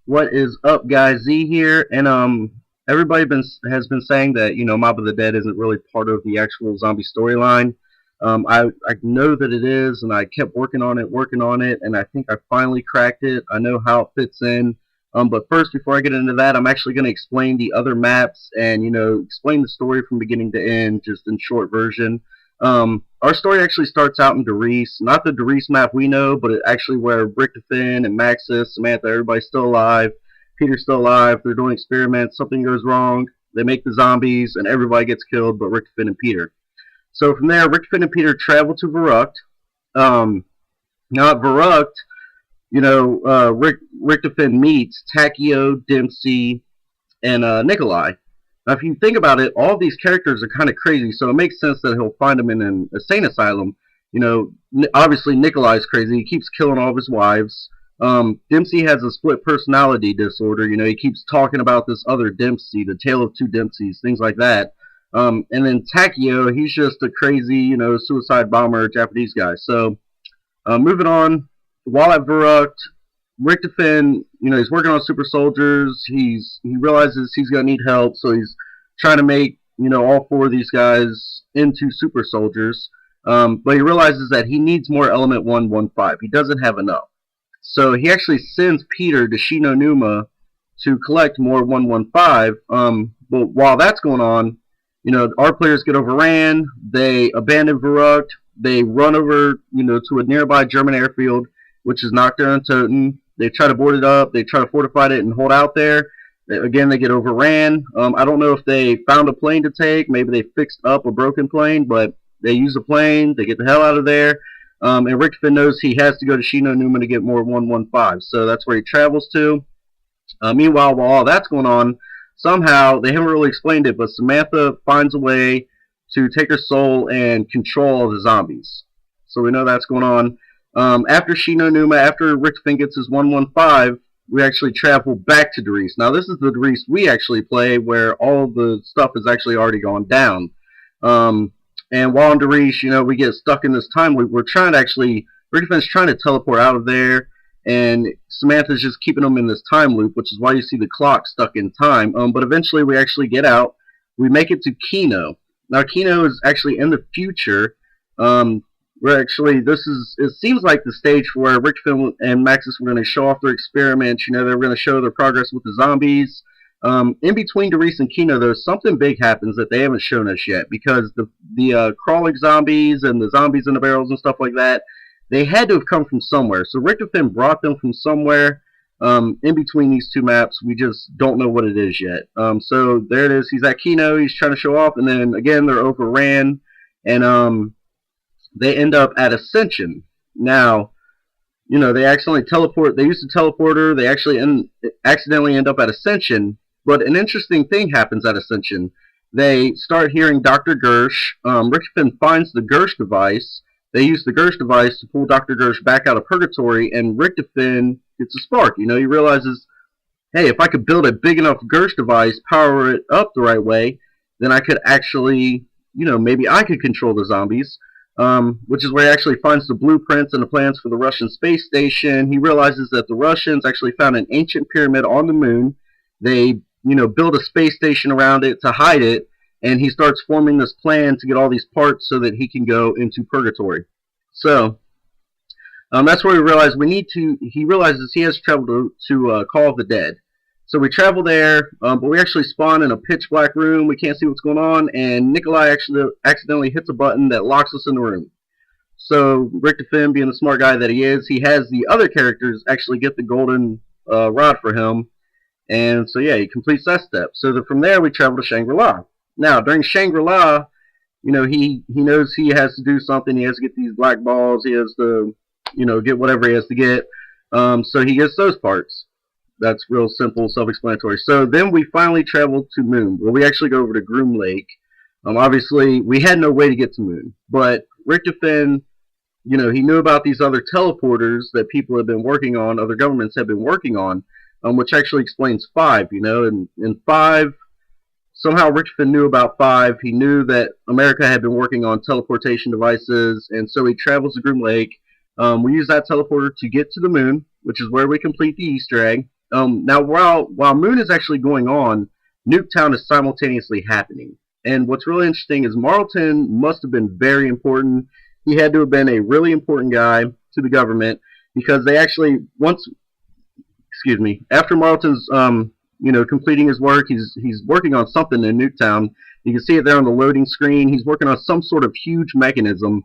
What is up, guys? Z here, and everybody has been saying that Mob of the Dead isn't really part of the actual zombie storyline. I know that it is, and I kept working on it, and I think I finally cracked it. I know how it fits in. But first, before I get into that, I'm actually going to explain the other maps and explain the story from beginning to end, just in short version. Our story actually starts out in Doris, not the Doris map we know, but actually where richtofen and Maxis, Samantha, everybody's still alive. Peter's still alive. They're doing experiments. Something goes wrong. They make the zombies, and everybody gets killed but richtofen and Peter. So from there, richtofen and Peter travel to Verrucht. Now at Verrucht, richtofen meets Takio, Dempsey, and nikoli. Now, if you think about it, all of these characters are kind of crazy, so it makes sense that he'll find them in an insane asylum. Obviously Nikolai's crazy. He keeps killing all of his wives. Dempsey has a split personality disorder. He keeps talking about this other Dempsey, the tale of two Dempseys, things like that. And then Takio, he's just a crazy, suicide bomber Japanese guy. So, moving on, while at Verrucht, richtofen, he's working on super soldiers. He realizes he's gonna need help, so he's trying to make all four of these guys into super soldiers. But he realizes that he needs more element 115. He doesn't have enough, so he actually sends Peter to Shinonuma to collect more 115. But while that's going on, our players get overran. They abandon Verrucht. They run over, to a nearby German airfield, which is Nocturne and Toten. They try to board it up. They try to fortify it and hold out there. Again, they get overran. I don't know if they found a plane to take. Maybe they fixed up a broken plane, but they use a plane. They get the hell out of there. And richtofen knows he has to go to Shinonuma to get more 115. So that's where he travels to. Meanwhile, while all that's going on, somehow, they haven't really explained it, but Samantha finds a way to take her soul and control all the zombies. So we know that's going on. After Shinonuma, after richtofen gets his 115, we actually travel back to Doris. Now, this is the Doris we actually play, where all the stuff has actually already gone down. And while in Doris, we get stuck in this time loop. Richtofen's trying to teleport out of there, and Samantha's just keeping them in this time loop, which is why you see the clock stuck in time. But eventually, we actually get out. We make it to Kino. Now, Kino is actually in the future. It seems like the stage where richtofen and Maxis were going to show off their experiments. They were going to show their progress with the zombies. In between Doris and Kino, though, something big happens that they haven't shown us yet, because the crawling zombies and the zombies in the barrels and stuff like that, they had to have come from somewhere. So richtofen brought them from somewhere in between these two maps. We just don't know what it is yet. So there it is. He's at Kino. He's trying to show off, and then again they're overran, and they end up at Ascension. Now, they accidentally teleport. They used the teleporter. They actually accidentally end up at Ascension. But an interesting thing happens at Ascension. They start hearing Dr. Gersh. Richtofen finds the Gersh device. They use the Gersh device to pull Dr. Gersh back out of purgatory, and richtofen gets a spark. He realizes, hey, if I could build a big enough Gersh device, power it up the right way, then I could actually, maybe I could control the zombies. Which is where he actually finds the blueprints and the plans for the Russian space station. He realizes that the Russians actually found an ancient pyramid on the moon. They, build a space station around it to hide it, and he starts forming this plan to get all these parts so that he can go into purgatory. So, that's where he realizes he has to travel to Call of the Dead. So we travel there, but we actually spawn in a pitch black room. We can't see what's going on, and Nikolai actually accidentally hits a button that locks us in the room. So richtofen, being the smart guy that he is, he has the other characters actually get the golden rod for him, and so yeah, he completes that step. So from there, we travel to Shangri-La. Now, during Shangri-La, he knows he has to do something. He has to get these black balls. He has to, get whatever he has to get. So he gets those parts. That's real simple, self-explanatory. So then we finally travel to Moon. Well, we actually go over to Groom Lake. Obviously, we had no way to get to Moon. But richtofen, he knew about these other teleporters that people have been working on, other governments have been working on, which actually explains 5, And in 5, somehow richtofen knew about 5. He knew that America had been working on teleportation devices, and so he travels to Groom Lake. We use that teleporter to get to the Moon, which is where we complete the Easter egg. Now, while Moon is actually going on, Nuketown is simultaneously happening. And what's really interesting is Marlton must have been very important. He had to have been a really important guy to the government because they actually after Marlton's completing his work, he's working on something in Nuketown. You can see it there on the loading screen. He's working on some sort of huge mechanism.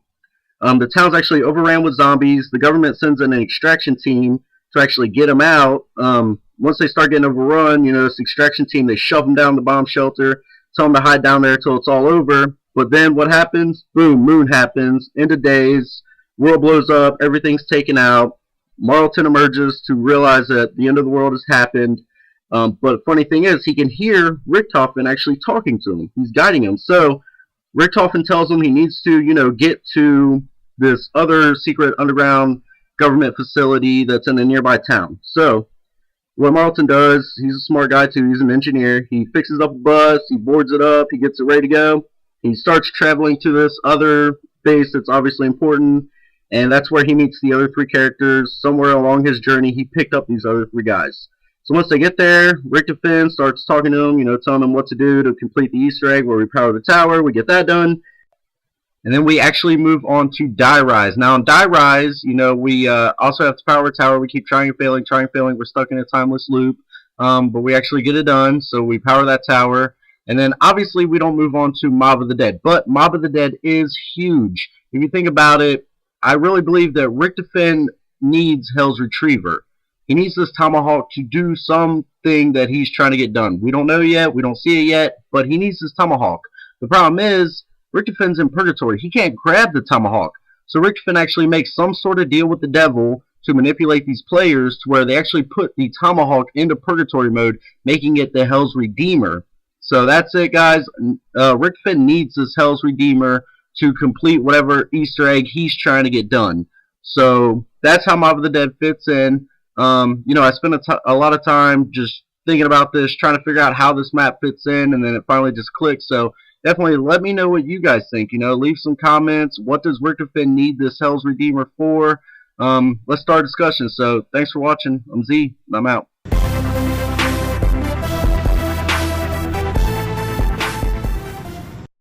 The town's actually overran with zombies. The government sends in an extraction team to actually get them out. Once they start getting overrun, this extraction team, they shove them down the bomb shelter, tell them to hide down there until it's all over. But then what happens? Boom, Moon happens. End of days. World blows up. Everything's taken out. Marlton emerges to realize that the end of the world has happened. But the funny thing is, he can hear Richtofen actually talking to him. He's guiding him. So Richtofen tells him he needs to, get to this other secret underground government facility that's in a nearby town. So what Marlton does, he's a smart guy too, he's an engineer. He fixes up a bus, he boards it up, he gets it ready to go. He starts traveling to this other base that's obviously important, and that's where he meets the other three characters. Somewhere along his journey, he picked up these other three guys. So once they get there, richtofen starts talking to them, telling them what to do to complete the Easter egg where we power the tower. We get that done. And then we actually move on to Die Rise. Now, in Die Rise, we also have to power a tower. We keep trying and failing. We're stuck in a timeless loop. But we actually get it done, so we power that tower. And then, obviously, we don't move on to Mob of the Dead. But Mob of the Dead is huge. If you think about it, I really believe that richtofen needs Hell's Retriever. He needs this tomahawk to do something that he's trying to get done. We don't know yet. We don't see it yet. But he needs this tomahawk. The problem is, Richtofen's in purgatory. He can't grab the tomahawk. So Richtofen actually makes some sort of deal with the devil to manipulate these players to where they actually put the tomahawk into purgatory mode, making it the Hell's Redeemer. So that's it, guys. Richtofen needs this Hell's Redeemer to complete whatever Easter egg he's trying to get done. So that's how Mob of the Dead fits in. I spent a lot of time just thinking about this, trying to figure out how this map fits in, and then it finally just clicked. So definitely let me know what you guys think. Leave some comments. What does richtofen need this Hell's Redeemer for? Let's start a discussion. So thanks for watching. I'm Z, and I'm out.